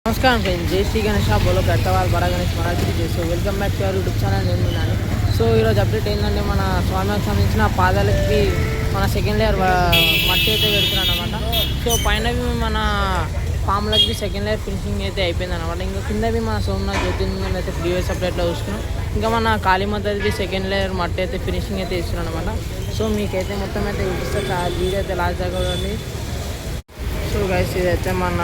नमस्कार फ्रेंड्स, जय श्री गणेश बोलो పెడతవాల్ బడా గణేష్ మహారాజ్ జై. So welcome back to our YouTube channel. నేను విన్నాను. సో ఈరోజు అప్డేట్ ఏంటంటే మన స్వామికి సంబంధించిన పాదాలకి మన సెకండ్ లేయర్ మట్టి అయితే పెడుతున్నాను అనమాట. సో పైనవి మన పాములకి సెకండ్ లేయర్ ఫినిషింగ్ అయితే అయిపోయింది అనమాట. ఇంకా కిందవి మన సోమనాథ్ జ్యోతిర్లింగం అయితే ప్రీవియస్ అప్డేట్లో చూసుకున్నాం. ఇంకా మన కాళీమాతది సెకండ్ లేయర్ మట్టి అయితే ఫినిషింగ్ అయితే ఇస్తున్నాను అనమాట. సో మీకైతే మొత్తం అయితే చూపిస్తా, వీడియో అయితే లాస్ట్ దాకా చూడండి. సో గైస్, ఇదైతే మన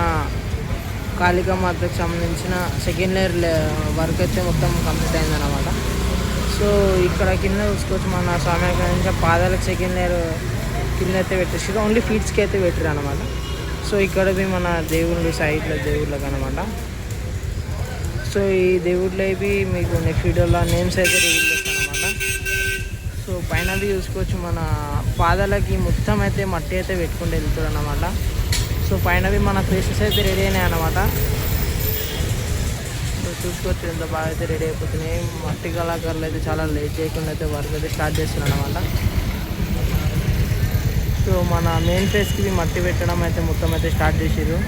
కాళికామాతకు సంబంధించిన సెకండ్ లేయర్ వర్క్ అయితే మొత్తం కంప్లీట్ అయిందన్నమాట. సో ఇక్కడ కింద చూసుకోవచ్చు, మన స్వామికి సంబంధించిన పాదాలకు సెకండ్ లేయర్ కింద అయితే పెట్టేసి ఓన్లీ ఫీట్స్కి అయితే పెట్టారు అనమాట. సో ఇక్కడవి మన దేవుళ్ళు సైడ్లో దేవుళ్ళకి అనమాట. సో ఈ దేవుళ్ళు అవి మీకు నెక్స్ట్ వీడియోలో నేమ్స్ అయితే రివీల్ చేస్తాను అనమాట. సో పైనవి చూసుకోవచ్చు, మన పాదాలకి మొత్తం అయితే మట్టి అయితే పెట్టుకుంటూ వెళ్తారు అన్నమాట. సో పైనవి మన ఫేసెస్ అయితే రెడీ అయినాయి అన్నమాట. సో చూసుకోవచ్చు ఎంత బాగా అయితే రెడీ అయిపోతున్నాయి. మట్టి కళాకారులు అయితే చాలా లేట్ చేయకుండా అయితే వర్క్ అయితే స్టార్ట్ చేస్తున్నారు అనమాట. సో మన మెయిన్ ఫేస్కి మట్టి పెట్టడం అయితే మొత్తం అయితే స్టార్ట్ చేసారు.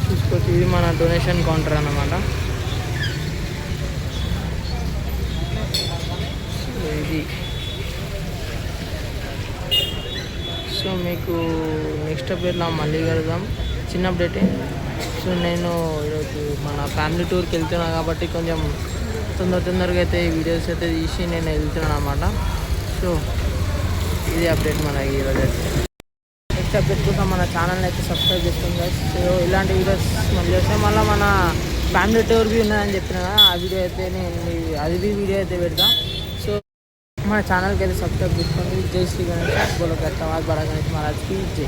చూసుకోవచ్చు, ఇది మన డొనేషన్ కౌంటర్ అన్నమాట. సో ఇది సో మీకు నెక్స్ట్ అప్డేట్లో మళ్ళీ కలుద్దాం. చిన్న అప్డేటే. సో నేను ఈరోజు మన ఫ్యామిలీ టూర్కి వెళ్తున్నాను కాబట్టి కొంచెం తొందరగా అయితే ఈ వీడియోస్ అయితే తీసి నేను వెళ్తున్నాను అనమాట. సో ఇది అప్డేట్ మన ఈరోజు అయితే. నెక్స్ట్ అప్డేట్ కోసం మన ఛానల్ని అయితే సబ్స్క్రైబ్ చేసుకోండి. సో ఇలాంటి వీడియోస్ మళ్ళీ వస్తాయి. మళ్ళీ మన ఫ్యామిలీ టూర్ బి ఉన్నదని చెప్పిన కదా, ఆ వీడియో అయితే నేను అది వీడియో అయితే పెడతాం. సో మన ఛానల్కి అయితే సబ్స్క్రైబ్ చేసుకోండి. జై శ్రీ గణేష్ బోలో పెడతాం. బడా గణేష్ మహారాజ్కి జై.